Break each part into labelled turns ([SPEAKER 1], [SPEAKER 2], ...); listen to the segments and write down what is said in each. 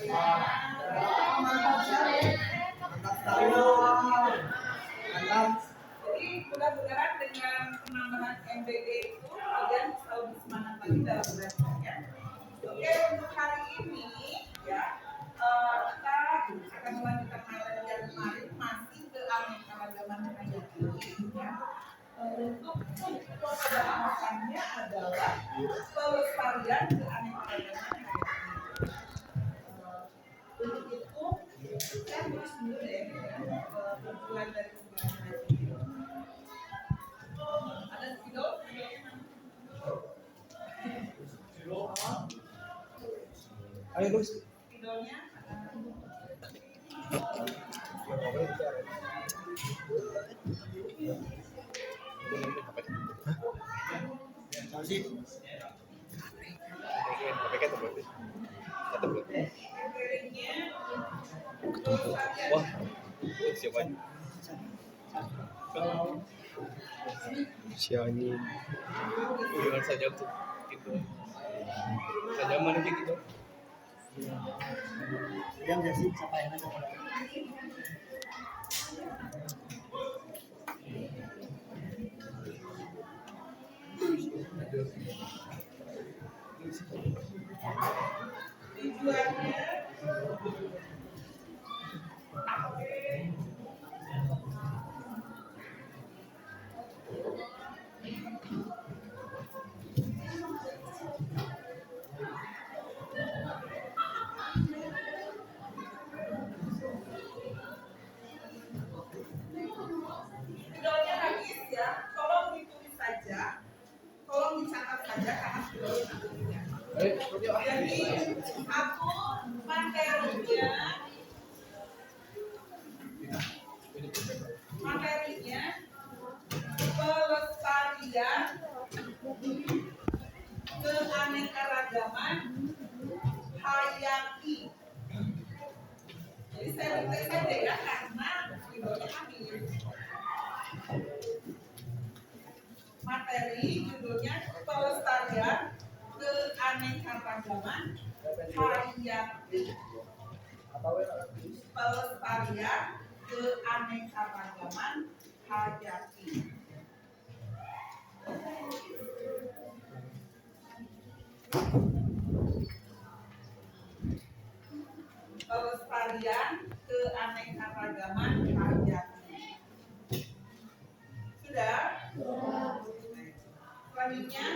[SPEAKER 1] Jadi mudah-mudahan dengan penambahan MBG itu kalian bisa lebih semangat lagi dalam belajarnya. Oke, untuk hari ini ya kita akan melanjutkan materi yang kemarin masih ke keanekaragaman hayati ya. Untuk pembahasannya adalah pelestarian keanekaragaman hayati. Untuk itu saya tulis dulu deh kumpulan dari pembelajaran ini. Ada spidol?
[SPEAKER 2] Ayo Lus.
[SPEAKER 1] Spidolnya
[SPEAKER 2] Wah, siapa? Siani. Jangan saja tuh gitu. Saja mana gitu.
[SPEAKER 3] Yang jadi siapa yang ada?
[SPEAKER 1] tujuannya spidolnya habis ya, tolong ditulis saja, tolong dicatat saja karena spidolnya nantinya. Jadi aku materinya pelestarian keanekaragaman hayati. Jadi saya tulis saja ya karena videonya habis. Materi judulnya pelestarian keanekaragaman hayati. Pelestarian keanekaragaman hayati. Pelestarian keanekaragaman hayati. Sudah? Selanjutnya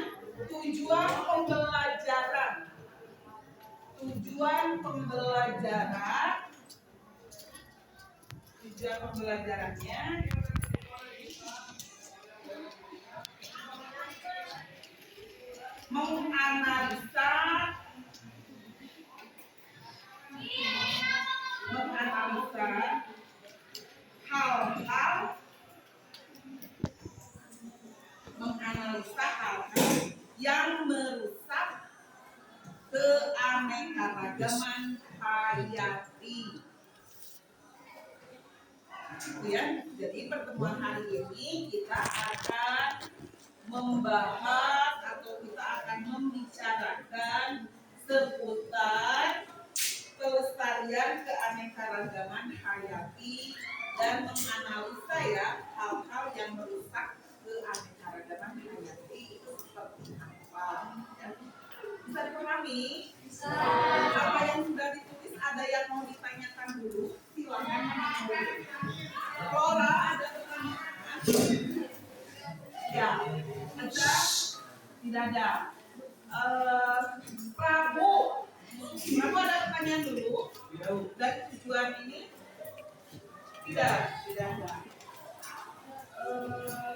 [SPEAKER 1] tujuan pembelajaran. Tujuan pembelajarannya menganalisa hal-hal yang merusak keanekaragaman hayati. Gitu ya. Jadi pertemuan hari ini kita akan membahas atau kita akan membicarakan seputar pelestarian keanekaragaman hayati dan menganalisa ya hal-hal yang merusak keanekaragaman hayati itu seperti apa ya. Bisa dipahami? Bisa. Apa yang sudah ditulis ada yang mau ditanyakan dulu? Silakan. Flora ada pertanyaan? Ya, ada? Tidak ada. Prabu ada pertanyaan dulu dari tujuan ini? Tidak ada.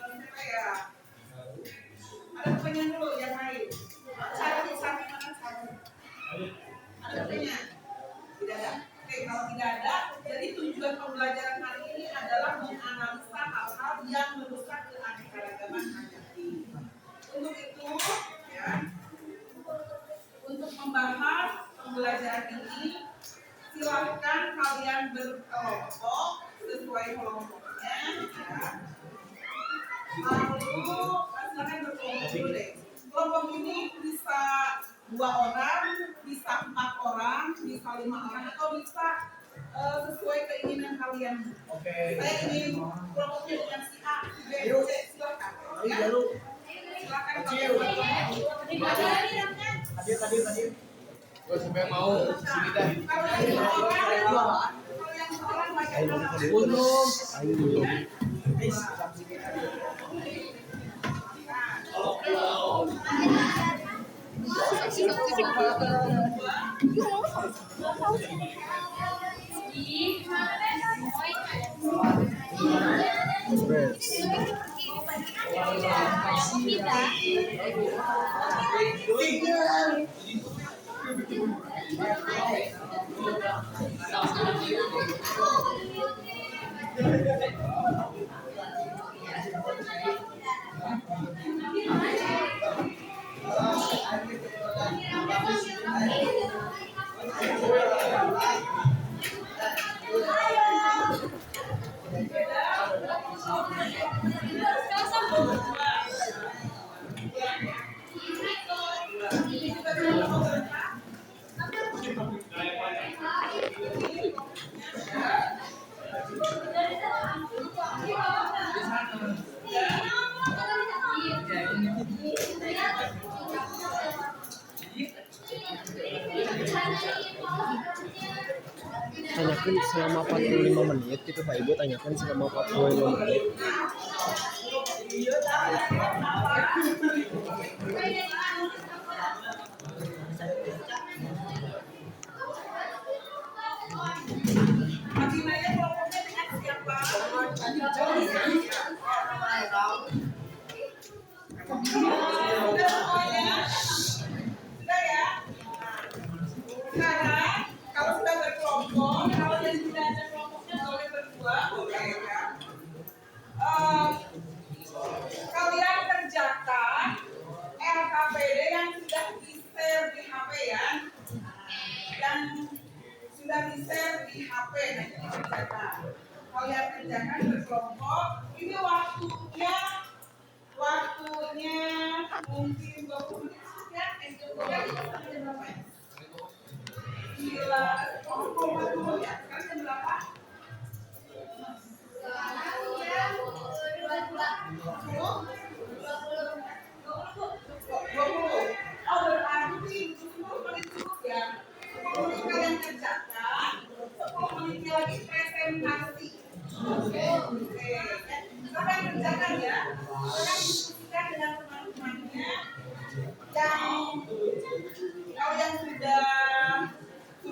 [SPEAKER 1] Siapa ya? Ada pertanyaan dulu yang lain. Cari sampai mana cari? Ada pertanyaan? Tidak ada. Oke, kalau tidak ada, jadi tujuan pembelajaran hari ini adalah menganalisa hal-hal yang merusak keanekaragaman hayati. Untuk itu, ya, untuk membahas pembelajaran ini, silakan kalian berkelompok sesuai kelompoknya. Ya. Lalu silakan berkelompok dulu deh. Kelompok ini bisa 2 orang, bisa bisa 4 orang, bisa 5 orang, atau bisa sesuai keinginan kalian. Saya ingin kelompoknya dengan si A, si B, si C, silakan. Ya. Silakan
[SPEAKER 3] Kecil. Hadir.
[SPEAKER 2] Oh, siapa yang mau sini dah.
[SPEAKER 1] Kalau yang seorang,
[SPEAKER 4] tanyakan selama 45 menit gitu Pak Ibu, tanyakan selama 45 menit.
[SPEAKER 1] Bagaimana kelompoknya dengan siapa? Sudah semuanya? Sudah ya? Sekarang kalau sudah berkelompok, kalau yang tidak ada kelompoknya boleh berdua, boleh ya. Kalian kerjakan LKPD yang sudah di-share di HP ya, yang sudah di-share di HP nanti dikerjakan. Kalian kerjakan berkelompok. Ini waktunya mungkin 20 menit ya. Berapa ya? 9, ya. Sekarang jam berapa? Oh, berarti 10 menit cukup ya. 10 menit kalian kerjakan, 10 menit lagi presentasi. Oke. Kalian kerjakan ya. Kalian diskusikan dengan teman-temannya. Kalau yang sudah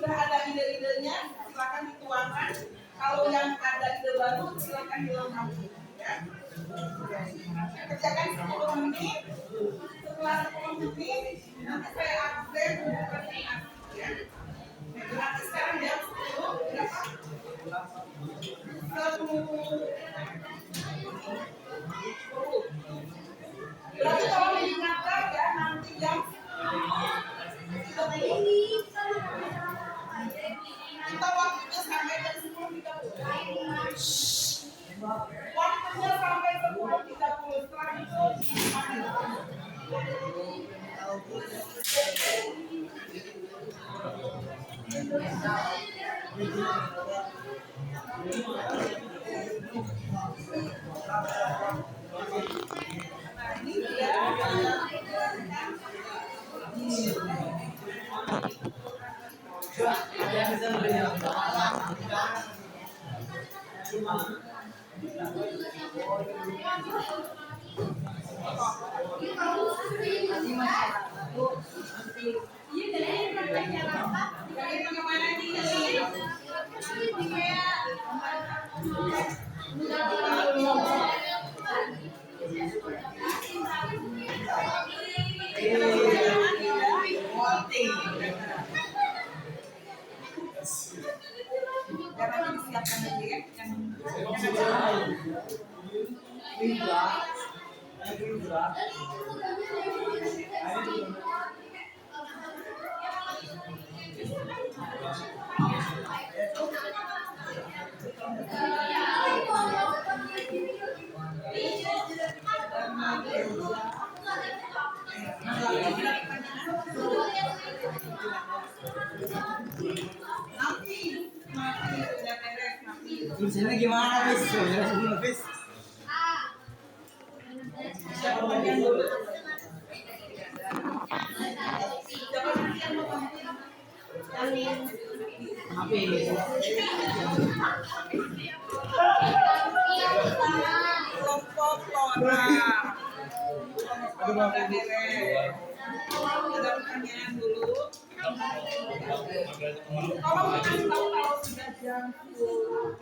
[SPEAKER 1] ada ide-idenya, silakan dituangkan. Kalau yang ada ide baru, silakan dilengkapi. Ya. Kerjakan 10 menit. Setelah 10 menit, nanti saya absen untuk presentasi. Ya. Berarti sekarang jam 10 berapa? 10. Berarti kalau diingatkan ya nanti jam 10. Kita waktunya sampai jam 10.30. Waktunya sampai 10.30. Setelah itu disiapkan lagi ya. udah beres napi.
[SPEAKER 3] Tulisannya gimana, Bis? Jelasin dulu, Bis.
[SPEAKER 1] Siapa bagian dulu? Siapa bagian mau
[SPEAKER 3] Tapi
[SPEAKER 1] kelompok Lora. Udah beres. Ada pertanyaan dulu. Tolong kasih tahu kalau sudah jam 10.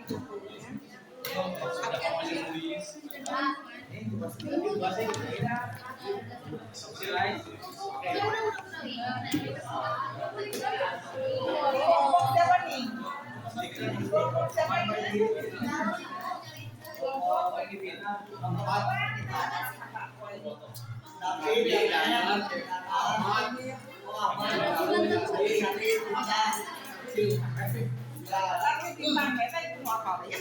[SPEAKER 1] Siapa nih? Siapa ini? Tapi timbang kita itu mau apa ya?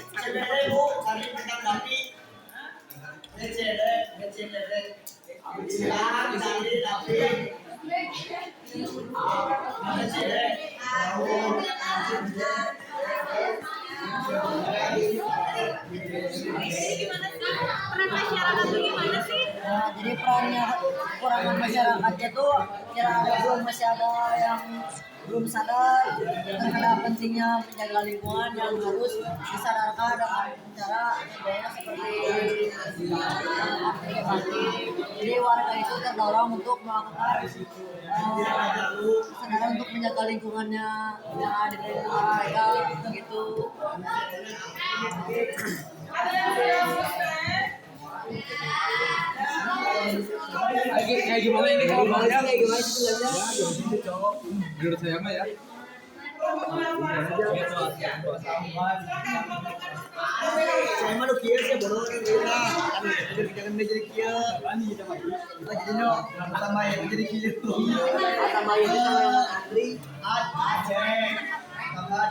[SPEAKER 5] Peran masyarakat itu gimana sih?
[SPEAKER 3] Nah, jadi perannya kekurangan masyarakatnya tuh masih ada yang belum sadar terhadap pentingnya menjaga lingkungan yang harus disadarkan dengan cara seperti aktif. Jadi warga itu terdorong untuk melakukan kesadaran untuk menjaga lingkungannya yang ada di lingkungan mereka begitu.
[SPEAKER 1] Ada yang belum selesai?
[SPEAKER 2] Kayak gimana ini kalau bahasnya kayak gimana sih sebenarnya? Menurut saya mah ya.
[SPEAKER 3] Saya mah lu kieu sih bodoh kan kita. Jangan jadi kieu. Ani kita mah. Jadi no, sama yang jadi kieu. Sama yang antri. Aceh. Tambah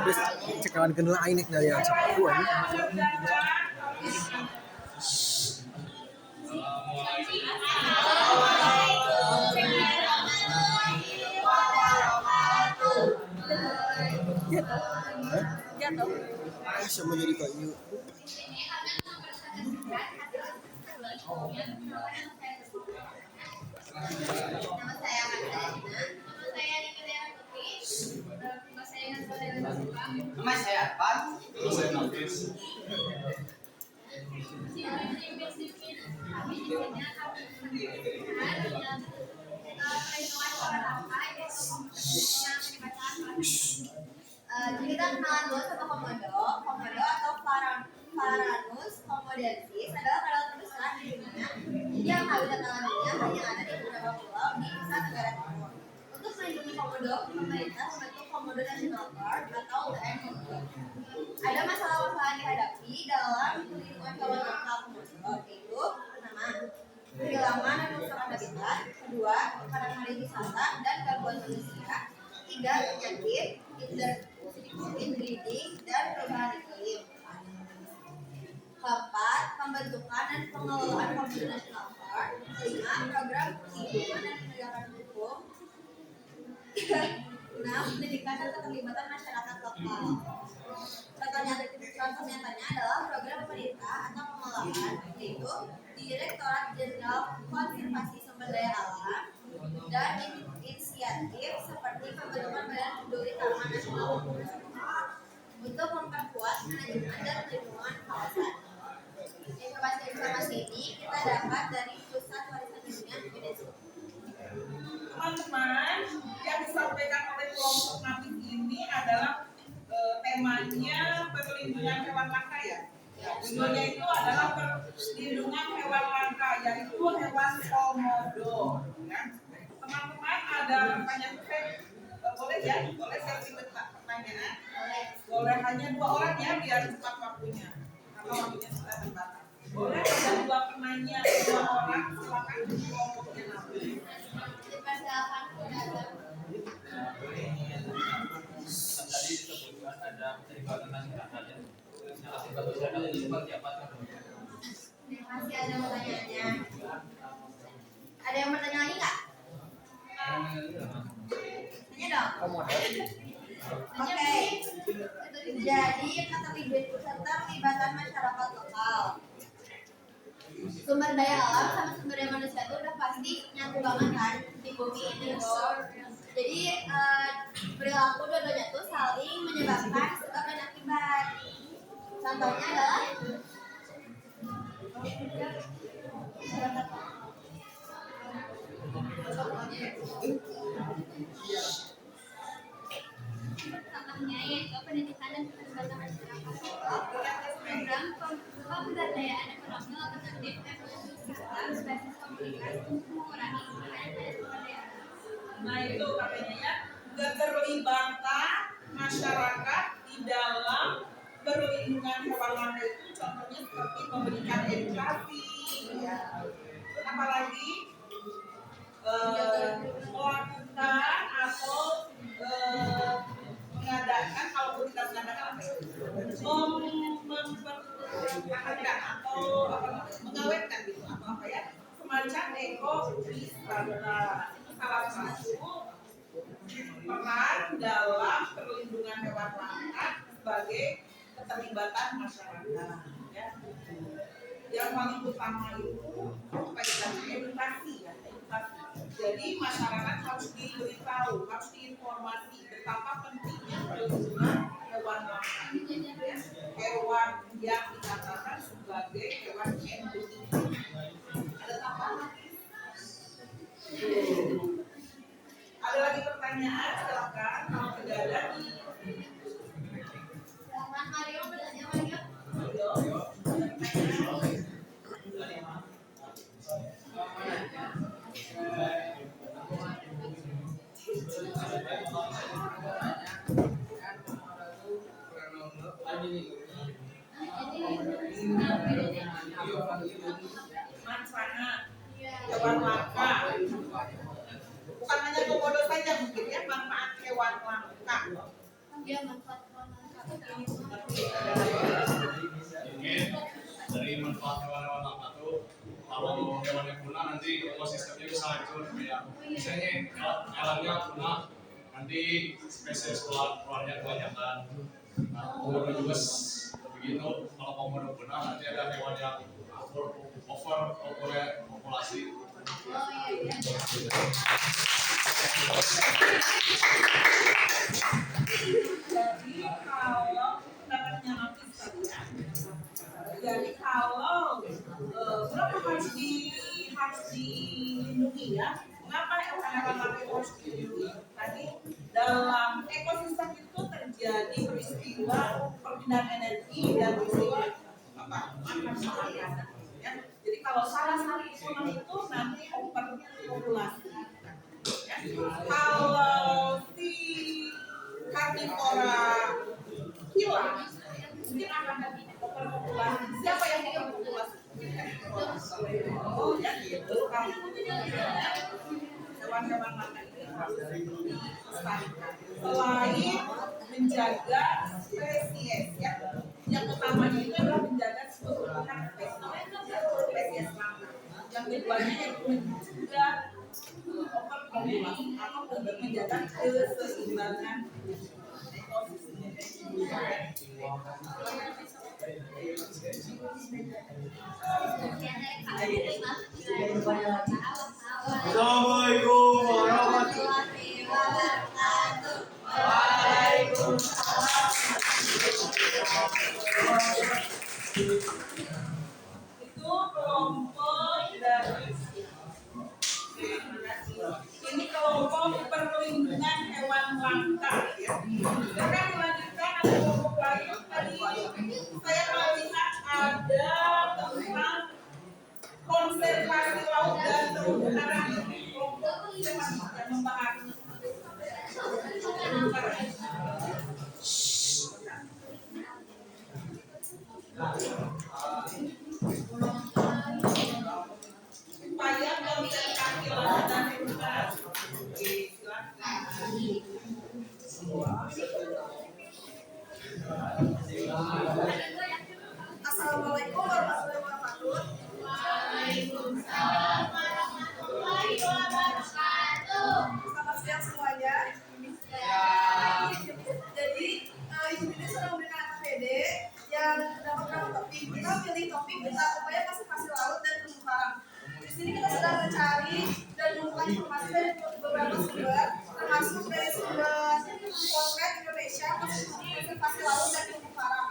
[SPEAKER 4] Bes cekalan kenal ainek dari yang sepatu ini. Sama jadi kayu.
[SPEAKER 3] Mas saya apa?
[SPEAKER 5] Jadi kita kenalan dulu sama komodo atau Varanus komodensis adalah kadal terbesar di dunia yang habitat alaminya hanya ada di beberapa pulau di Nusa Tenggara Timur. Untuk melindungi komodo, pemerintah membentuk Komodo National Park atau UTN Komodo. Ada masalah-masalah yang dihadapi dalam perlindungan hewan lokal komodo, yaitu pertama, kehilangan dan kerusakan habitat, kedua, kekurangan pariwisata dan gangguan manusia, tiga, penyakit, inbreeding, dan perubahan iklim. Keempat, pembentukan dan pengelolaan Komodo National Park. Kelima, program perlindungan dan penegakan hukum. Enam, pendidikan dan keterlibatan masyarakat lokal. Contoh nyatanya adalah program pemerintah atau pengelolaan, yaitu Direktorat Jenderal Konservasi Sumber Daya Alam dan inisiatif seperti pembentukan Badan Peduli Taman Nasional untuk memperkuat manajemen dan perlindungan kawasan. Informasi ini kita dapat dari Pusat Warisan Dunia Indonesia.
[SPEAKER 1] Teman-teman, yang disampaikan oleh kelompok napi ini adalah temanya perlindungan hewan langka ya. Judulnya itu adalah perlindungan hewan langka, yaitu hewan komodo. Ya. Teman-teman ada pertanyaan, boleh ya? Boleh saya pertanyaan? Boleh hanya 2 orang ya biar cepat waktunya. Karena waktunya sudah terbatas. Boleh ada 2 penanya, 2 orang, silakan kelompoknya nama.
[SPEAKER 5] Dipersilakan saudara.
[SPEAKER 2] Tadi disebutkan ada keterlibatan masyarakat ya. Nah, keterlibatan masyarakat itu seperti apa?
[SPEAKER 5] Masih ada pertanyaannya. Ada yang bertanya lagi nggak? Tanya dong. Oke. Jadi keterlibatan masyarakat lokal. Sumber daya alam sama sumber daya manusia itu udah pasti nyatu banget kan di bumi ini. Jadi perilaku dua-duanya tuh saling menyebabkan sebab dan akibat. Contohnya adalah contohnya yaitu pendidikan dan keterlibatan masyarakat. Program pemberdayaan ekonomi alternatif ekosistem berbasis komunitas untuk mengurangi kemiskinan dan pemberdayaan.
[SPEAKER 1] Nah itu katanya ya, keterlibatan masyarakat di dalam perlindungan hewan langka itu contohnya seperti memberikan edukasi, ya. Apalagi melakukan atau mengadakan, kalau kita mengadakan apa ya? Mempertahankan atau apa namanya, mengawetkan gitu atau apa ya, semacam ekowisata. Itu salah satu peran dalam perlindungan hewan langka sebagai keterlibatan masyarakat ya. Yang paling utama itu apa ya, edukasi ya, edukasi. Jadi masyarakat harus diberitahu, harus diinformasi betapa pentingnya perlindungan hewan langka ya. Hewan yang dikatakan sebagai hewan endemik. Ada tambahan? Ada lagi pertanyaan? Silakan. Kalau tidak ada,
[SPEAKER 5] Silakan Mario bertanya Mario.
[SPEAKER 1] Mancana, hewan langka. Bukan hanya komodo saja mungkin ya, manfaat hewan langka.
[SPEAKER 5] Dia manfaat
[SPEAKER 6] Dari manfaat hewan-hewan langka tuh, kalau hewannya punah nanti ekosistemnya bisa hancur. Kayak misalnya hewannya punah, nanti spesies keluarnya kebanyakan. Nah, komodo juga begitu. Kalau komodo punah, nanti ada hewan yang overpopulasi.
[SPEAKER 1] Jadi kalau pendapatnya Nafis tadi ya, jadi kalau kenapa harus dilindungi ya? Mengapa hewan-hewan langka itu harus dilindungi? Tadi dalam ekosistem itu terjadi peristiwa perpindahan energi dan peristiwa apa? Makan ya. Jadi kalau salah satu itu nanti overpopulasi. Ya. Kalau si karnivora hilang, mungkin akan overpopulasi. Siapa yang overpopulasi? Oh ya gitu. Hewan-hewan langka ini harus dilestarikan. Selain menjaga spesies ya, yang utamanya itu adalah menjaga keseluruhan spesies langka. Yang keduanya itu mencegah overpopulasi atau untuk menjaga keseimbangan ekosistem.
[SPEAKER 6] Assalamualaikum warahmatullahi
[SPEAKER 5] wabarakatuh.
[SPEAKER 1] Itu kelompok dari ini kelompok perlindungan hewan langka ya. Akan dilanjutkan ada kelompok lain tadi saya melihat ada tentang konservasi laut dan terumbu karang. Kelompok yang membahas Supaya konsentrasi dan ikhlas. Oke, silakan. Assalamualaikum warahmatullahi wabarakatuh.
[SPEAKER 5] Waalaikumsalam warahmatullahi wabarakatuh.
[SPEAKER 1] Selamat siang semuanya. Jadi ibu ini sudah memberikan APD yang dapat berapa topik. Kita pilih topik kita upaya konservasi laut dan terumbu karang. Di sini kita sedang mencari dan menemukan informasi dari beberapa sumber, termasuk dari sumber Polres Indonesia konservasi laut dan terumbu karang.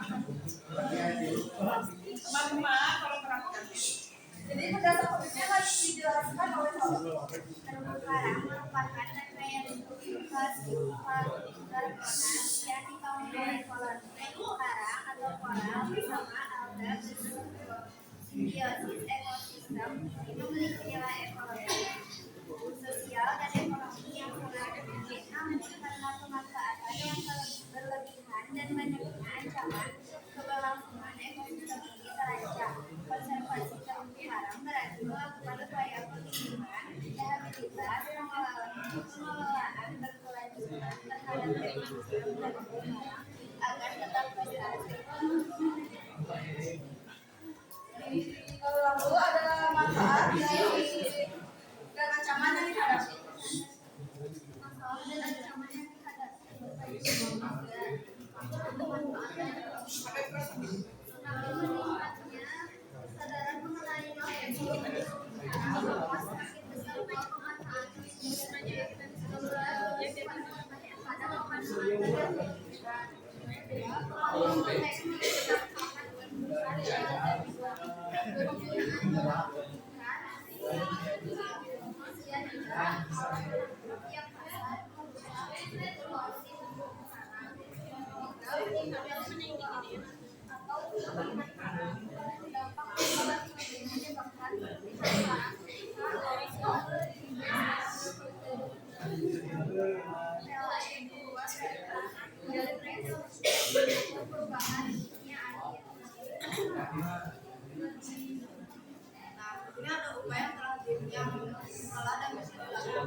[SPEAKER 1] Teman-teman, kalau perhatikan. Jadi berdasar topiknya harus dijelaskan oleh Bapak.
[SPEAKER 5] Terumbu karang merupakan rangkaian struktur yang dibangun oleh kolam terumbu karang atau koral bersama alga berbentuk simbiosis ekosistem. Ini memiliki nilai ekologi, sosial, dan ekonomi yang sangat tinggi. Namun karena pemanfaatan yang berlebihan dan banyaknya ancaman keberlangsungan ekosistem ini terancam. Konservasi terumbu karang berarti melakukan upaya perlindungan, rehabilitas, pengelolaan berkelanjutan terhadap ekosistem terumbu karang agar tetap lestari.
[SPEAKER 1] Lalu ada manfaat dan ancaman yang dihadapi.
[SPEAKER 5] Masalah dan ancaman yang dihadapi. Meningkatnya kesadaran mengenai bahaya sakit besar pemanfaatan pada pemanfaatan
[SPEAKER 1] Ini ada upaya yang telah dan bisa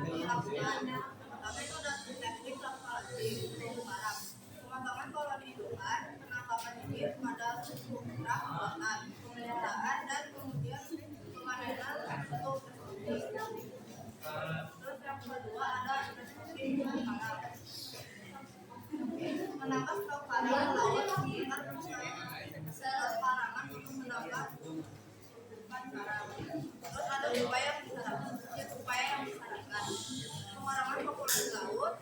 [SPEAKER 1] dilakukan. Pertama itu ada teknik konservasi terumbu karang. Pengembangan pola kehidupan, penangkapan ikan pada suku merah buatan, pemeliharaan dan kemudian pemanenan untuk reproduksi. Terus yang kedua ada reproduksi terumbu karang. Menambah stok karang laut sekitar selarangan untuk menambah karang. Terus ada upaya yang disarankan, pengurangan populasi laut,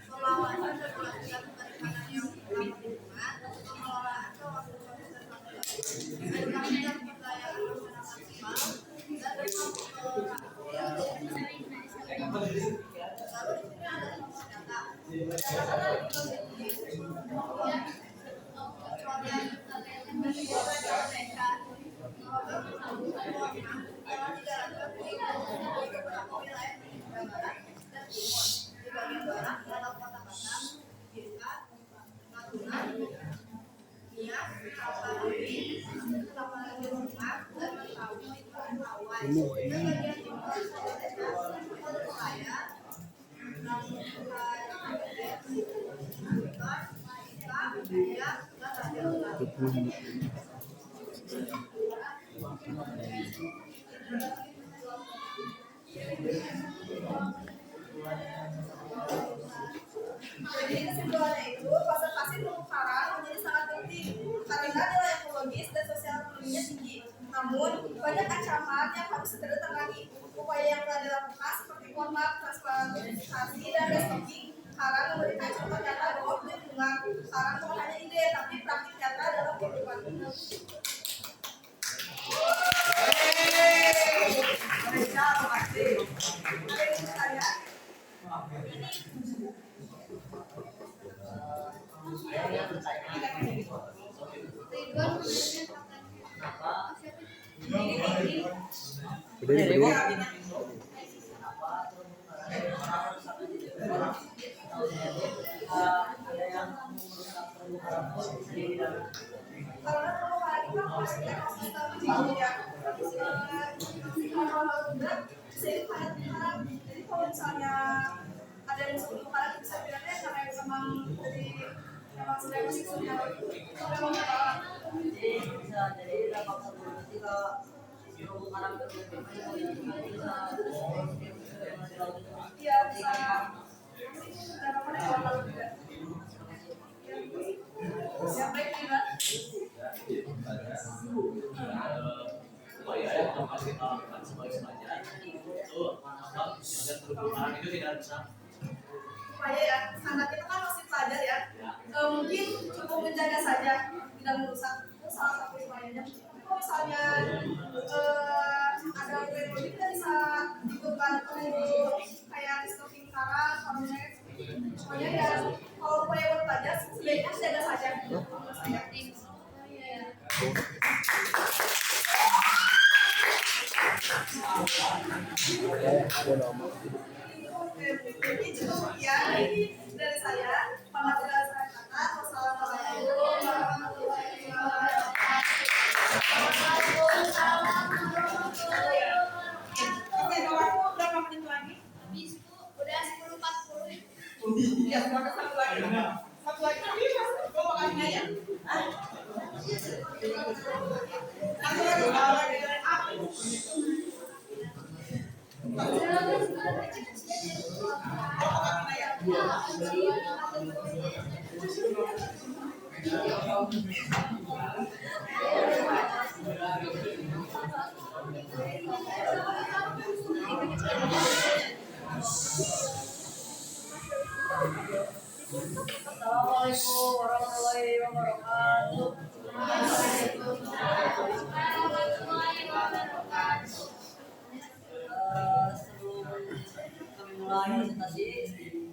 [SPEAKER 1] pengawasan regulasi perikanan yang ramah lingkungan, pengelolaan kawasan konservasi laut, edukasi dan pemberdayaan masyarakat lokal, dan reformasi. Lalu di sini ada contoh data. Jadi kesimpulannya itu konservasi terumbu karang menjadi sangat penting karena nilai ekologis dan sosial ekonominya tinggi. Namun banyak ancaman yang harus segera ditangani. Upaya yang telah dilakukan seperti format transplantasi dan restocking karang memberikan contoh nyata bahwa perlindungan karang bukan hanya ide tapi praktik nyata dalam kehidupan. Karena terumbu karang kurang pas kita sistem gitu ya. Kalau enggak, saya harap jadi kalau misalnya ada yang sebelum kalian bisa bilangnya karena memang dari memang sudah masih sudah memang
[SPEAKER 3] jadi dampak sebelum ketika sebelum karakter
[SPEAKER 1] iya bisa berapa menit awal juga. Yang baik juga.
[SPEAKER 6] Supaya dapat kita lakukan sebagai pelajaran itu agar perubahan itu tidak bisa.
[SPEAKER 1] Supaya ya, anak kita kan masih pelajar ya. Mungkin cukup menjaga saja tidak merusak. Itu salah satu upayanya. Kalau misalnya ada periode kita bisa dibantu kayak restocking karang, karungnya. Semuanya ya, kalau upaya buat pelajar sebaiknya jaga saja. Ini cukup ya dari saya. Apabila saya kata, wassalamualaikum warahmatullahi wabarakatuh. Oke, waktu berapa menit lagi?
[SPEAKER 5] Udah 10.40.
[SPEAKER 1] Ya, sekarang satu lagi. Satu lagi. Gue makan aja. Satu lagi.
[SPEAKER 3] Assalamualaikum warahmatullahi wabarakatuh. Sebelum kami mulai presentasi,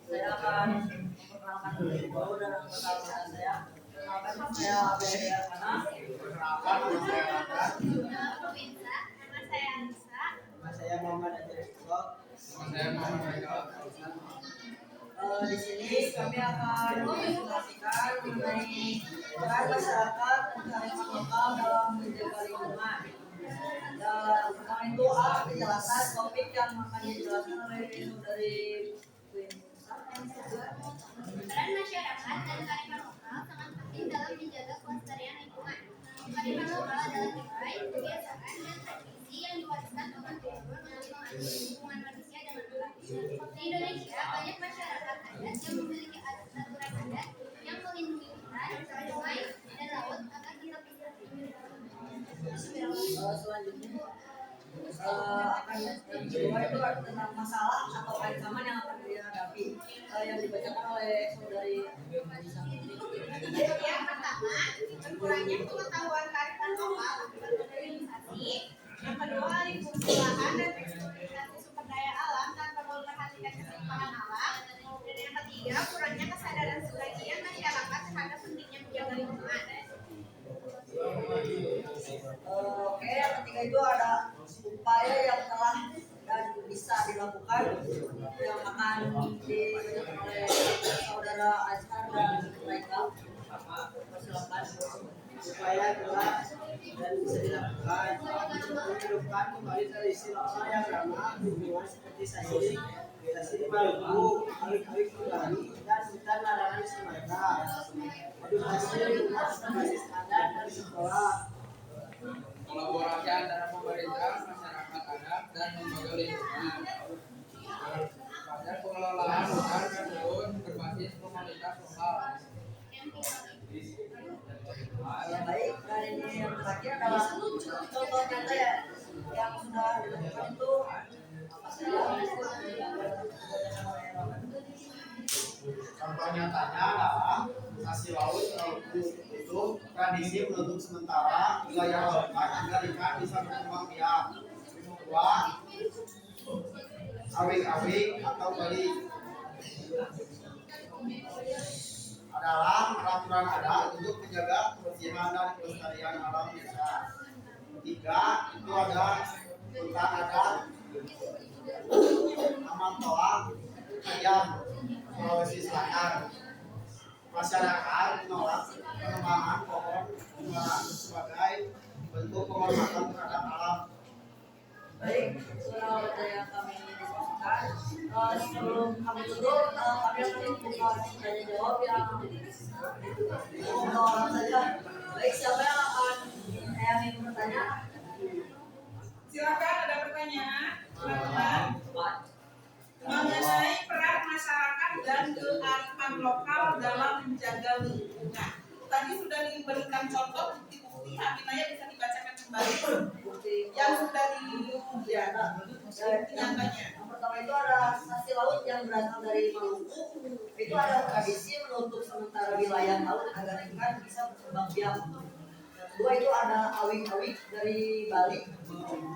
[SPEAKER 3] saya akan memperkenalkan diri baru dan anggota saya. Nama saya Abel Karena.
[SPEAKER 5] Nama saya Anissa.
[SPEAKER 3] Nama saya Muhammad Ajari. Di sini kami akan mempresentasikan mengenai peran masyarakat dan kearifan lokal dalam menjaga lingkungan. Dan pertama itu penjelasan topik yang akan dijelaskan oleh dari
[SPEAKER 5] Peran masyarakat dan kearifan lokal sangat penting dalam menjaga kelestarian lingkungan. Kearifan lokal adalah nilai, kebiasaan, dan tradisi yang diwariskan turun-temurun untuk mengatur lingkungan manusia dengan baik. Di Indonesia, banyak masyarakat adat yang memiliki aturan adat yang melindungi hutan, sungai, dan laut agar tetap
[SPEAKER 3] selanjutnya akan kedua itu tentang masalah atau ancaman yang akan dihadapi yang dibacakan oleh saudari Anissa.
[SPEAKER 5] Yang pertama, berkurangnya pengetahuan kearifan lokal akibat modernisasi. Yang kedua, alih fungsi lahan dan eksploitasi sumber daya alam tanpa memperhatikan keseimbangan alam. Dan yang ketiga, kurangnya kesadaran sebagian masyarakat terhadap pentingnya menjaga lingkungan.
[SPEAKER 3] Oke, yang ketiga itu ada upaya yang telah dan bisa dilakukan yang akan dibacakan oleh saudara Azhar dan mereka. Silakan.
[SPEAKER 7] Supaya jelas dan bisa dilakukan menghidupkan kembali tradisi lokal yang ramah lingkungan seperti sayur, sasih Maluku, alih-alih kembali dan hutan larangan di Sumatera. Edukasi lingkungan berbasis adat dari sekolah.
[SPEAKER 2] Kolaborasi antara pemerintah, masyarakat adat, dan lembaga lingkungan. Pada pengelolaan hutan dan laut berbasis komunitas lokal.
[SPEAKER 3] Baik, dan ini yang terakhir adalah contoh nyata ya yang sudah dilakukan itu apa saja?
[SPEAKER 7] Contoh nyatanya adalah sasi laut Maluku itu tradisi menutup sementara wilayah lautan agar ikan bisa berkembang biak. Kedua, awik-awik atau bali adalah peraturan adat untuk menjaga kebersihan dan kelestarian alam desa. Tiga, itu ada hutan adat Amantoa, Kayan, Sulawesi Selatan. Masyarakat menolak penebangan pohon tumbuhan sebagai siapa yang akan ingin bertanya?
[SPEAKER 1] Silakan, ada pertanyaan teman-teman mengenai peran masyarakat dan kearifan lokal dalam menjaga lingkungan. Tadi sudah diberikan contoh bukti-bukti, Aminaya bisa dibacakan kembali yang sudah nyatanya.
[SPEAKER 7] Yang pertama itu ada hasil laut yang berasal dari Maluku. Itu ada tradisi menutup sementara wilayah laut agar ikan bisa berkembang biak. Yang kedua itu ada awik-awik dari Bali.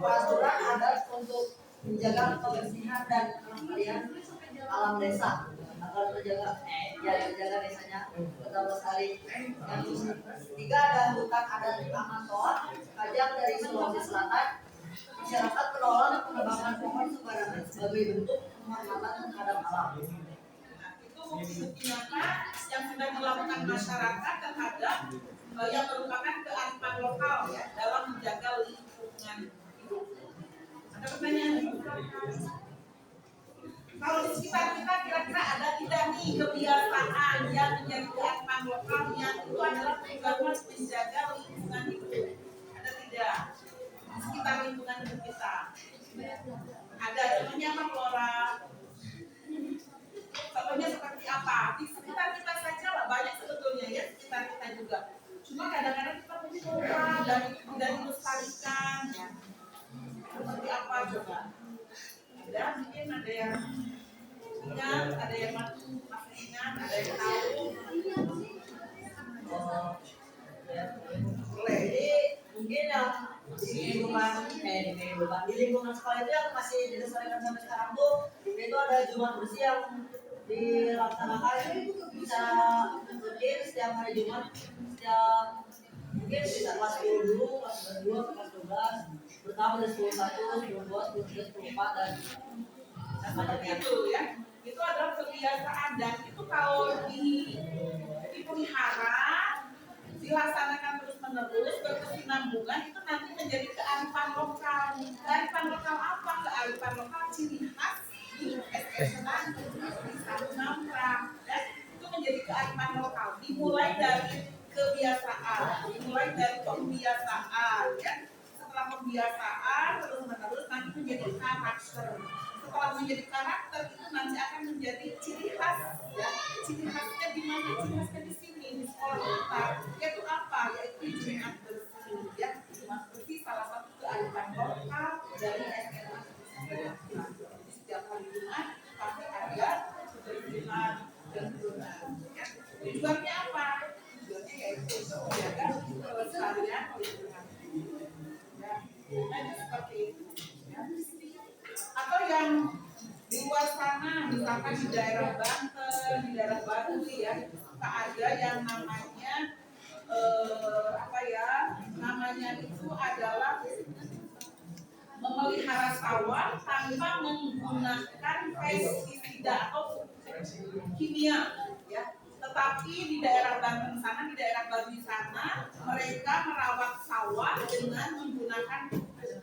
[SPEAKER 7] Peraturan adat untuk menjaga kebersihan dan kelestarian alam desa agar terjaga desanya tetap lestari. Yang ketiga ada hutan adat Aman Toa Kajang dari Sulawesi Selatan. Masyarakat menolak penebangan pohon sembarangan sebagai bentuk penghormatan terhadap alam.
[SPEAKER 1] Nah, itu bukti nyata yang sudah dilakukan masyarakat terhadap yang merupakan kearifan lokal ya dalam menjaga lingkungan hidup. Ada pertanyaan? Kalau di sekitar kita kira-kira ada tidak nih kebiasaan yang menjadi kearifan lokal yang itu adalah tujuannya menjaga lingkungan hidup? Ada tidak? Di sekitar lingkungan hidup kita. Ada, contohnya apa Flora? Contohnya seperti apa? Di sekitar kita saja lah, banyak sebetulnya ya sekitar kita juga. Cuma kadang-kadang kita mungkin lupa dan tidak dilestarikan ya. Seperti apa coba? Ada, mungkin ada yang ingat, ada yang masih ingat, ada yang tahu.
[SPEAKER 7] Boleh, jadi mungkin yang di lingkungan sekolah itu yang masih dilestarikan sampai sekarang tuh itu ada Jumat bersih yang dilaksanakan secara rutin setiap hari Jumat, setiap mungkin bisa kelas 10 dulu, kelas 2, kelas 12 bertambah dari 11, 12, 13, 14 dan
[SPEAKER 1] Seperti itu ya. Itu adalah kebiasaan dan itu kalau dipelihara, dilaksanakan terus-menerus berkesinambungan itu nanti menjadi kearifan lokal. Kearifan lokal apa? Kearifan lokal ciri khas di SKSN di Satu Nangka. Ya. Itu menjadi kearifan lokal. Dimulai dari kebiasaan, dimulai dari pembiasaan. Ya. Setelah pembiasaan terus-menerus nanti menjadi karakter. Setelah menjadi karakter itu nanti akan menjadi ciri khas. Ya. Ciri khasnya di mana? Ciri khasnya di sini di sekolah kita. Yaitu apa? Yaitu Jumat bersih. Ya. Jumat bersih salah satu kearifan lokal dari SMA. Setiap hari Jumat pasti ada kebersihan dan kebersihan. Ya. Tujuannya apa? Tujuannya yaitu menjaga kelestarian lingkungan. Ya. Nah, seperti itu. Ya. Atau yang di luar sana, misalkan di daerah Banten, di daerah Batu ya, kita ada yang namanya namanya itu adalah memelihara sawah tanpa menggunakan pestisida atau kimia ya. Tetapi di daerah Banten sana, di daerah Batu sana, mereka merawat sawah dengan menggunakan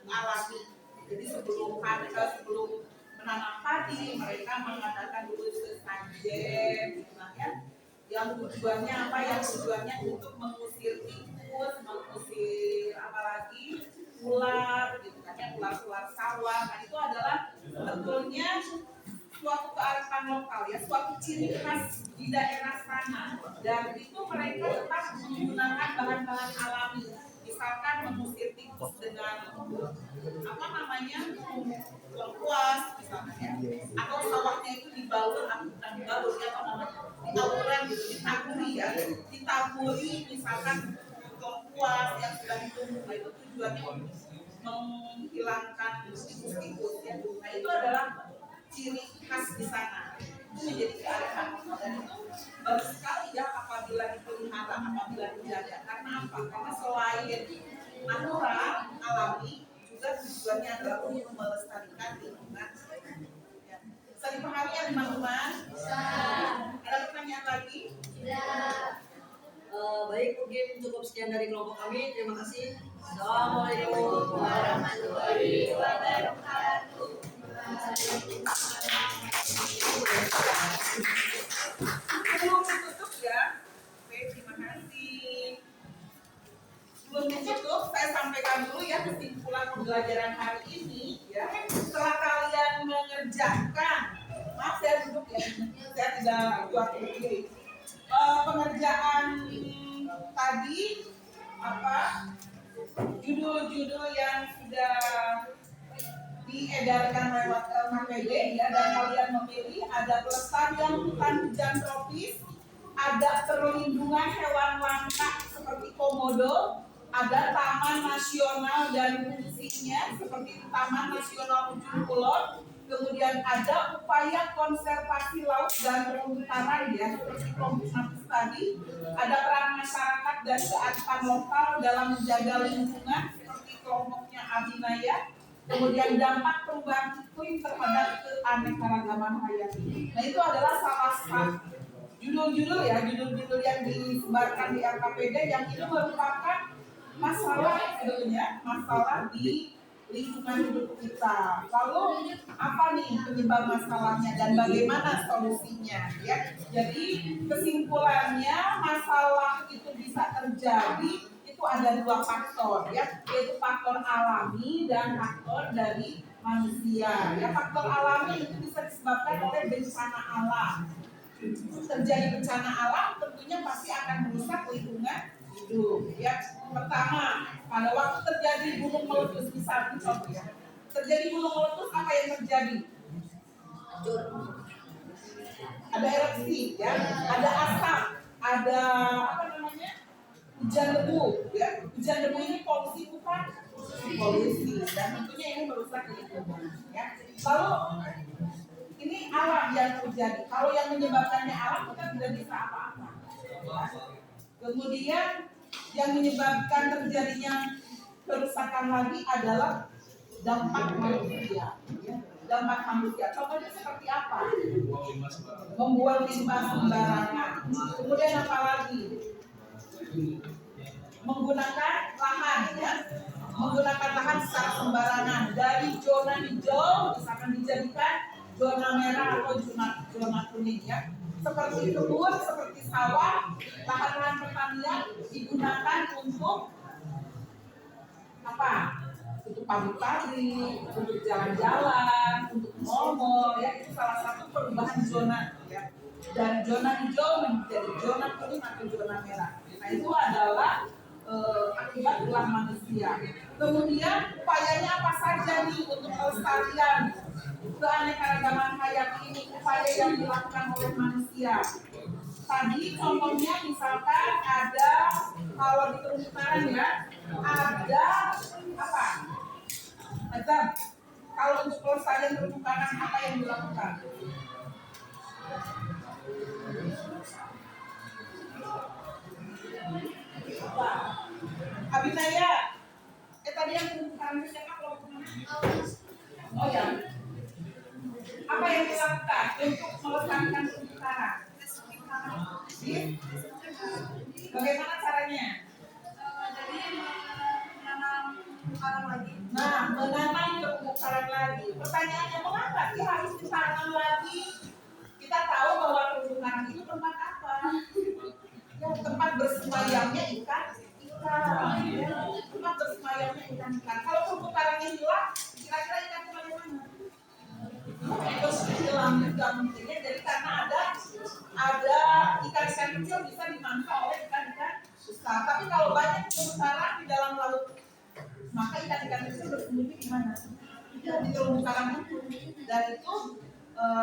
[SPEAKER 1] alami. Jadi sebelum menanam padi, mereka mengadakan dulu sesajen, ya. Yang tujuannya apa? Yang tujuannya untuk mengusir tikus, mengusir apalagi ular, gitu kan ya, ular-ular sawah. Nah itu adalah sebetulnya suatu kearifan lokal ya, suatu ciri khas di daerah sana. Dan itu mereka tetap menggunakan bahan-bahan alami. Misalkan mengusir tikus dengan lengkuas misalnya ya, atau sawahnya itu dibaur, bukan dibaur ya, ditawuran gitu, ditaburi ya, ditaburi misalkan lengkuas yang sudah ditumbuh. Itu tujuannya menghilangkan tikus-tikus ya. Nah itu adalah ciri khas di sana. Itu menjadi kearifan dan itu bagus sekali ya apabila dipelihara, apabila dijaga. Karena apa? Karena selain natural, alami, juga tujuannya adalah untuk melestarikan lingkungan. Ya. Bisa dipahami ya teman-teman? Ada pertanyaan lagi?
[SPEAKER 7] Baik, mungkin cukup sekian dari kelompok kami. Terima kasih. Assalamualaikum warahmatullahi wabarakatuh.
[SPEAKER 1] Sebelum tutup ya. Oke, terima kasih. Sebelum ditutup, saya sampaikan dulu ya kesimpulan pembelajaran hari ini ya. Setelah kalian mengerjakan, maaf saya duduk ya, saya tidak kuat berdiri. Pengerjaan tadi apa? Judul-judul yang sudah diedarkan lewat MPD ya, dan kalian memilih ada pelestarian hutan hujan tropis, ada perlindungan hewan langka seperti komodo, ada taman nasional dan fungsinya seperti Taman Nasional Ujung Kulon, kemudian ada upaya konservasi laut dan terumbu karang ya seperti kelompok tadi, ada peran masyarakat dan kearifan lokal dalam menjaga lingkungan seperti kelompoknya Abinaya, kemudian dampak perubahan iklim terhadap keanekaragaman hayati. Nah itu adalah salah satu judul-judul ya, judul-judul yang disebarkan di LKPD yang itu merupakan masalah sebetulnya, masalah di lingkungan hidup kita. Lalu apa nih penyebab masalahnya dan bagaimana solusinya ya? Jadi kesimpulannya masalah itu bisa terjadi itu ada dua faktor ya, yaitu faktor alami dan faktor dari manusia. Ya, faktor alami itu bisa disebabkan oleh bencana alam. Terjadi bencana alam tentunya pasti akan merusak lingkungan hidup ya. Pertama, pada waktu terjadi gunung meletus, misalnya contoh ya, terjadi gunung meletus, apa yang terjadi? Ada erupsi ya, ada asap, ada apa namanya, hujan debu ya. Hujan debu ini polusi bukan? Polusi, dan tentunya ini merusak lingkungan ya. Lalu ini alam yang terjadi. Kalau yang menyebabkannya alam, kita tidak bisa apa-apa. Kemudian yang menyebabkan terjadinya kerusakan lagi adalah dampak manusia. Dampak manusia. Contohnya seperti apa? Membuang limbah sembarangan. Kemudian apa lagi? Menggunakan lahan ya. Menggunakan lahan secara sembarangan. Dari zona hijau misalkan dijadikan zona merah atau zona kuning ya. Seperti kebun, seperti sawah, lahan-lahan pertanian digunakan untuk apa? Untuk pabrik-pabrik, untuk jalan-jalan, untuk mall-mall ya. Itu salah satu perubahan zona ya. Dari zona hijau menjadi zona kuning atau zona merah. Nah itu adalah akibat ulah manusia. Kemudian upayanya apa saja nih untuk pelestarian keanekaragaman hayati ini, upaya yang dilakukan oleh manusia. Tadi contohnya misalkan ada, kalau di terumbu karang ya, ada apa? Ada kalau untuk pelestarian terumbu karang apa yang dilakukan? Abinaya, tadi yang terumbu karang siapa kalau oh ya. Apa yang dilakukan untuk melestarikan terumbu karang? Bagaimana caranya?
[SPEAKER 5] Jadi menanam karang lagi.
[SPEAKER 1] Nah, menanam terumbu karang lagi. Pertanyaannya, mengapa sih harus ditanam lagi? Kita tahu bahwa terumbu karang itu tempat apa? Ya, tempat bersemayamnya ikan. Ya, tempat bersemayamnya ikan. Kalau terumbu karangnya hilang, kira-kira ikan kemana? Terus hilang juga mungkinnya. Jadi karena ada ikan-ikan kecil bisa dimangsa oleh ikan-ikan besar. Tapi kalau banyak terumbu karang di dalam laut, maka ikan-ikan kecil bersembunyi di mana? Di terumbu karang itu. Dan itu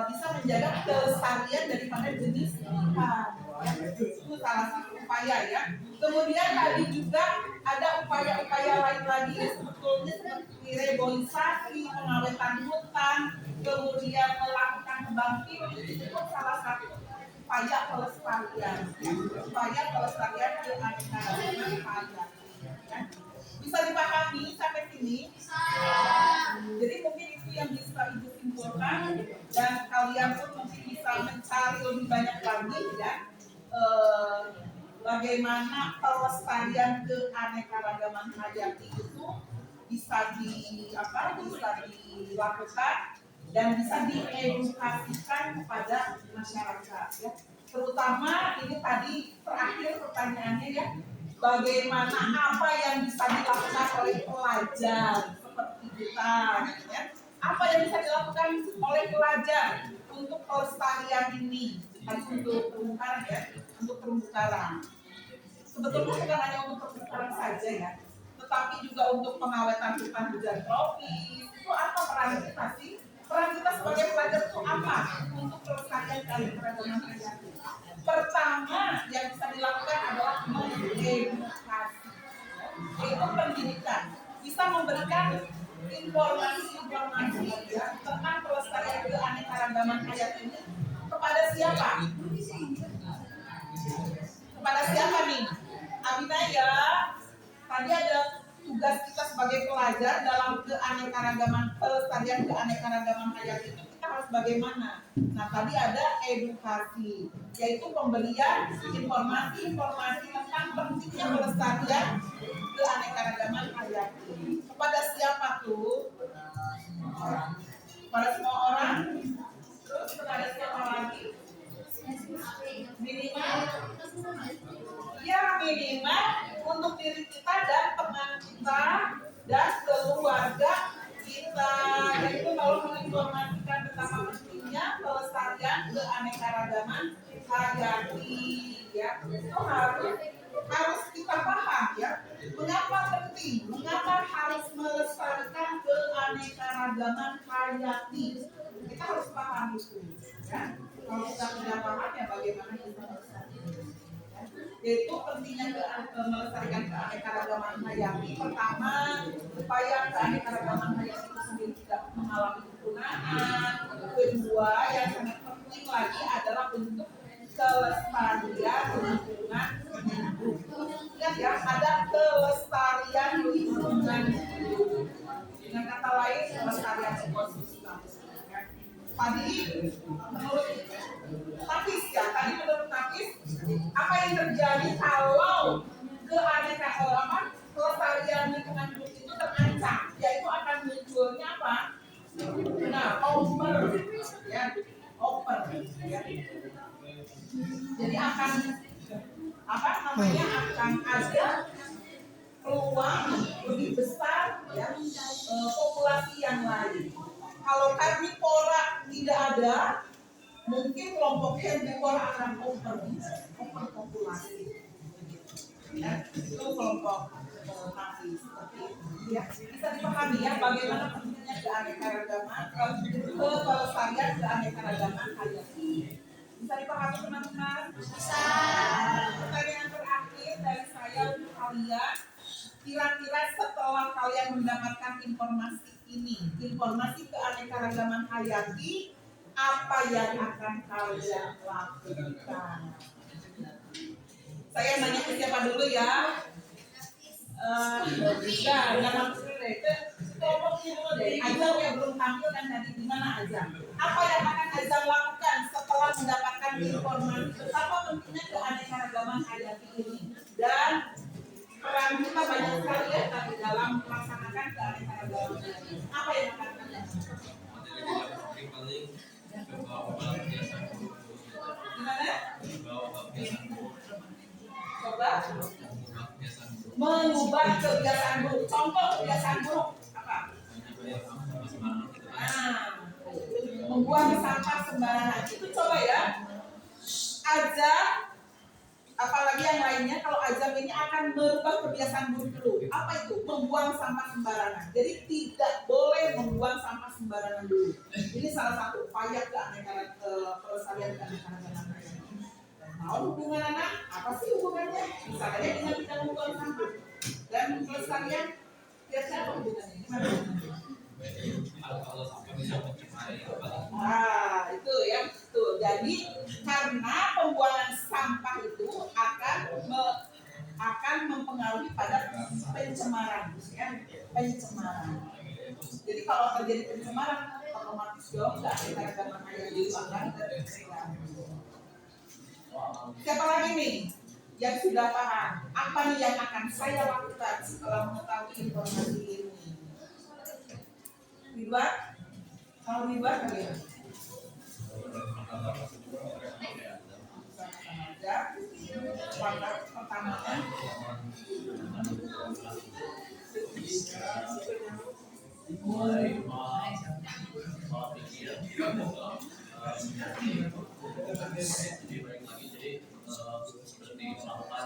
[SPEAKER 1] bisa menjaga kelestarian daripada jenis ikan. Itu salah satu upaya ya. Kemudian tadi juga ada upaya-upaya lain lagi sebetulnya seperti reboisasi, pengawetan hutan, kemudian melakukan tebang pilih, itu pun salah satu upaya pelestarian. Upaya pelestarian keanekaragaman hayati. Bisa dipahami sampai sini? Jadi mungkin itu yang bisa Ibu simpulkan, dan kalian pun mungkin bisa mencari lebih banyak lagi ya. Bagaimana pelestarian keanekaragaman hayati itu bisa dilakukan dan bisa diedukasikan kepada masyarakat ya. Terutama ini tadi terakhir pertanyaannya ya, bagaimana apa yang bisa dilakukan oleh pelajar seperti kita, ya. Apa yang bisa dilakukan oleh pelajar untuk pelestarian ini, untuk terumbu karang ya, untuk terumbu karang. Sebetulnya bukan hanya untuk terumbu karang saja ya, tetapi juga untuk pengawetan hutan hujan tropis. Itu apa peran kita sih? Peran kita sebagai pelajar itu apa untuk pelestarian keanekaragaman hayati? Pertama yang bisa dilakukan adalah mengedukasi, yaitu pendidikan, bisa memberikan informasi ya, tentang pelestarian keanekaragaman hayati ini kepada siapa? Kepada siapa nih? Abinaya, tadi ada tugas kita sebagai pelajar dalam keanekaragaman, pelestarian keanekaragaman hayati itu kita harus bagaimana? Nah tadi ada edukasi, yaitu pemberian informasi tentang pentingnya pelestarian keanekaragaman hayati. Kepada siapa tuh? Kepada semua orang. Terus kepada siapa lagi? Minimal untuk diri kita dan teman kita dan keluarga kita. Yaitu kalau menginformasikan betapa pentingnya pelestarian keanekaragaman hayati, ya itu harus kita paham ya. Mengapa penting? Mengapa harus melestarikan keanekaragaman hayati? Kita harus paham itu. Ya. Kalau kita tidak paham ya bagaimana kita melestarikan? Yaitu pentingnya melestarikan keanekaragaman hayati. Pertama, supaya keanekaragaman hayati itu sendiri tidak mengalami kepunaan. Kedua, yang sangat penting lagi adalah untuk kelestarian lingkungan hidup. Lihat ya, ada kelestarian lingkungan hidup. Dengan kata lain, kelestarian ekosistem. Tadi menurut Tapis ya, apa yang terjadi kalau kelestarian lingkungan hidup itu terancam, yaitu akan munculnya apa? Nah, over ya, ya. Jadi akan akan ada peluang lebih besar ya, populasi yang lain. Kalau karnivora tidak ada, mungkin kelompok herbivora akan overpopulasi. Ya, itu kelompok Tapis. Ya, bisa dipahami ya bagaimana pentingnya keanekaragaman, pelestarian keanekaragaman hayati. Bisa dipahami teman-teman? Bisa. Pertanyaan terakhir dari saya untuk kalian, kira-kira setelah kalian mendapatkan informasi ini, informasi keanekaragaman hayati, apa yang akan kalian lakukan? Saya nanya ke siapa dulu ya? Jangan langsung deh. Kelompok ini dulu deh. Azam yang belum tampil kan tadi, di mana Azam? Apa yang akan Azam lakukan setelah mendapatkan informasi betapa pentingnya keanekaragaman hayati ini? Dan peran kita banyak sekali ya tapi dalam melaksanakan keanekaragaman hayati. Apa yang akan kalian lakukan? Gimana? Coba mengubah kebiasaan buruk. Contoh kebiasaan buruk apa? Membuang sampah sembarangan. Itu coba ya. Azam, apalagi yang lainnya, kalau Azam ini akan merubah kebiasaan buruk dulu. Apa itu? Membuang sampah sembarangan. Jadi tidak boleh membuang sampah sembarangan dulu. Ini salah satu upaya pelestarian keanekaragaman hayati. Mau hubungan anak? Apa sih hubungannya? Misalnya dengan kita membuang sampah dan pelestarian, kira-kira apa hubungannya? Gimana? Itu ya, betul. Jadi karena pembuangan sampah itu akan mempengaruhi pada pencemaran, ya, pencemaran. Jadi kalau terjadi pencemaran, otomatis dong keanekaragaman hayati akan terganggu. Siapa lagi nih yang sudah paham? Apa nih yang akan saya lakukan setelah mengetahui informasi ini? Ridwan? Kalau Ridwan bagaimana? Sama-sama aja. Pertamanya
[SPEAKER 6] mulai pola pikir jadi baik lagi jadi seperti melakukan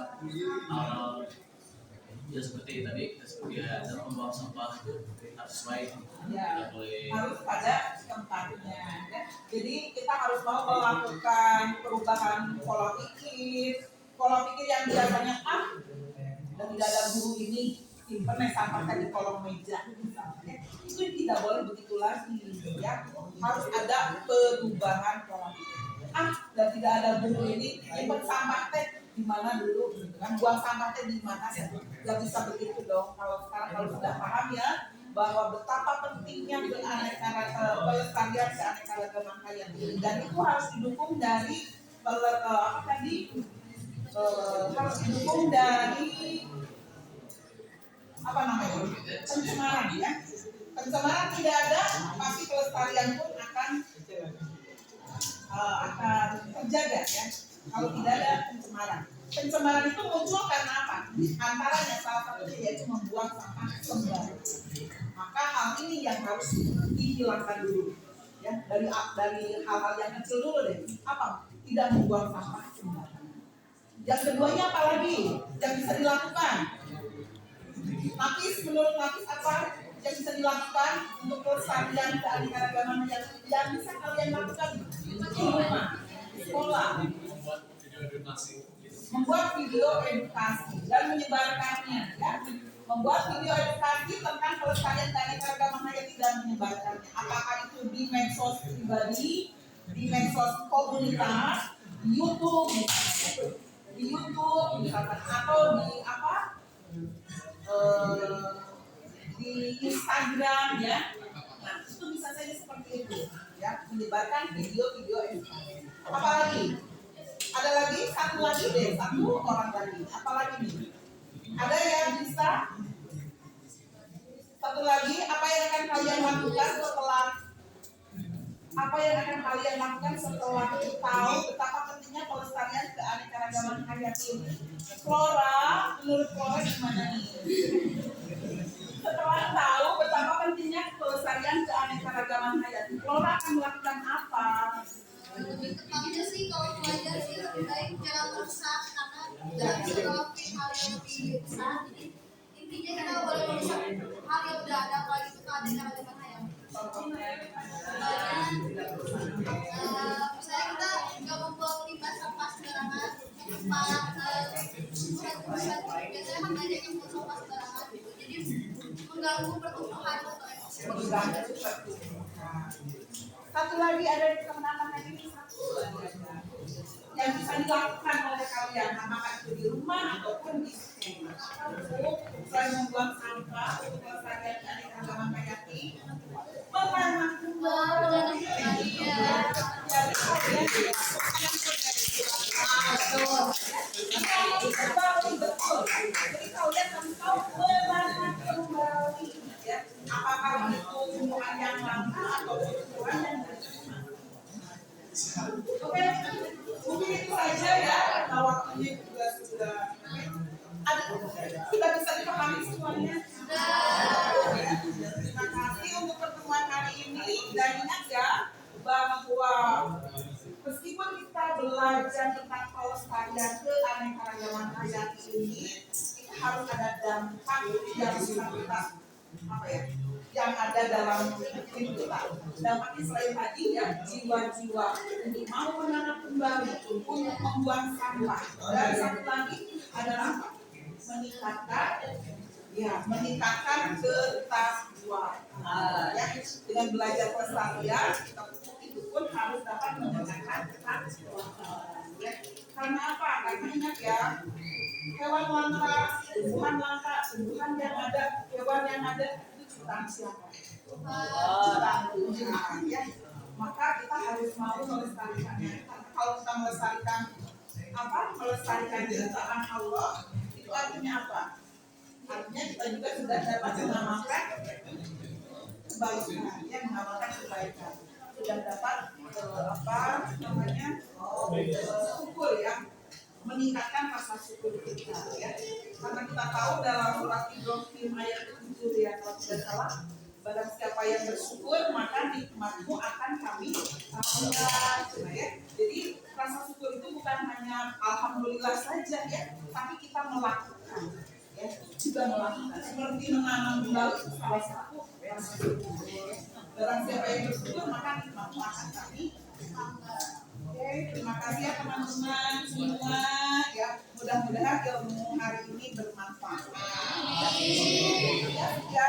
[SPEAKER 6] ya seperti tadi ya dalam membuang sampah itu harus sesuai
[SPEAKER 1] ya
[SPEAKER 6] tidak boleh
[SPEAKER 1] harus pada tempatnya ya. Jadi kita harus mau melakukan perubahan pola pikir yang biasanya dan tidak ada guru ini simpen sampahkan di kolong meja misalnya. Itu tidak boleh begitu lagi ya, harus ada perubahan pola pikir. Dan tidak ada guru ini simpen sampah teh di mana dulu gitu kan, buang sampah teh di mana ya, nggak bisa begitu dong. Kalau sekarang kalau sudah paham ya bahwa betapa pentingnya pelestarian keanekaragaman hayati, dan itu harus didukung dari harus didukung dari apa namanya, pencemaran ya. Pencemaran tidak ada, pasti pelestarian pun akan terjaga ya. Kalau tidak ada pencemaran itu muncul karena apa? Antaranya salah satunya yaitu membuang sampah sembarangan. Maka hal ini yang harus dihilangkan dulu ya, dari hal-hal yang kecil dulu deh. Apa? Tidak membuang sampah sembarangan. Yang keduanya apalagi yang bisa dilakukan? Menurut Nafis apa yang bisa dilakukan untuk pelestarian keanekaragaman yang bisa kalian lakukan di rumah, di sekolah? Membuat video edukasi dan menyebarkannya ya. Membuat video edukasi tentang pelestarian keanekaragaman hayati dan menyebarkannya. Apakah itu di medsos pribadi, di medsos komunitas, di YouTube misalkan, atau di di Instagram ya. Nah, itu bisa saja seperti itu ya, menyebarkan video-video edukasi. Apalagi? Ada lagi, satu orang lagi. Apalagi nih? Ada yang bisa? Satu lagi, apa yang akan kalian lakukan setelah tahu betapa pentingnya pelestarian keanekaragaman hayati ini? Flora, menurut Flora gimana nih? Setelah tahu betapa pentingnya pelestarian keanekaragaman hayati, Flora akan melakukan apa?
[SPEAKER 5] Lebih tepatnya sih kalau belajar sih lebih baik jangan merusak, karena jangan bisa ngelakuin hal yang lebih besar. Jadi intinya kita boleh merusak hal yang udah ada, apalagi itu keanekaragaman hayati. Misalnya kita nggak membuang limbah sampah sembarangan, pusat biasanya kan banyak yang buang sampah sembarangan gitu, jadi mengganggu pertumbuhan atau ekosistem.
[SPEAKER 1] Satu lagi ada yang bisa menambahkan ini, yang bisa dilakukan oleh kalian, apakah itu di rumah ataupun di sekolah. Selain membuang sampah untuk pelestarian keanekaragaman hayati, menanam kembali betul. Jadi kalian tahu menanam kembali ya, apakah itu tumbuhan yang langka atau tumbuhan yang bercuma. Oke, mungkin itu saja ya. Nah, waktunya juga sudah bisa dipahami semuanya. Terima kasih untuk pertemuan hari ini, dan ingat ya bahwa meskipun kita belajar tentang pelestarian keanekaragaman hayati ini, itu harus ada dampak yang bisa kita yang ada dalam hidup kita. Dampaknya selain tadi ya, jiwa-jiwa untuk mau menanam kembali, untuk membuang sampah, dan satu lagi adalah apa? Meningkatkan ketakwaan. Ya, dengan belajar pelestarian itu pun harus dapat meningkatkan ketakwaan. Ya. Karena apa? Karena ingat ya, hewan langka, tumbuhan yang ada, hewan yang ada itu ciptaan siapa? Ciptaan Tuhan. Ya. Maka kita harus mau melestarikannya. Kalau kita melestarikan ciptaan Allah, itu artinya apa? Artinya kita juga sudah dapat mengamalkan kebaikan, sudah dapat syukur ya, meningkatkan rasa syukur kita ya. Karena kita tahu dalam surat Ibrahim ayat 7 ya kalau tidak salah, barang siapa yang bersyukur maka nikmatmu akan kami tambah ya. Jadi rasa syukur itu bukan hanya alhamdulillah saja ya, tapi kita melakukan ya, juga melakukan seperti menanam buah itu salah satu rasa syukur. Barang siapa yang bersyukur maka nikmatmu akan kami tambah. Oke, terima kasih ya teman-teman semua ya. Mudah-mudahan ilmu hari ini bermanfaat. Ya,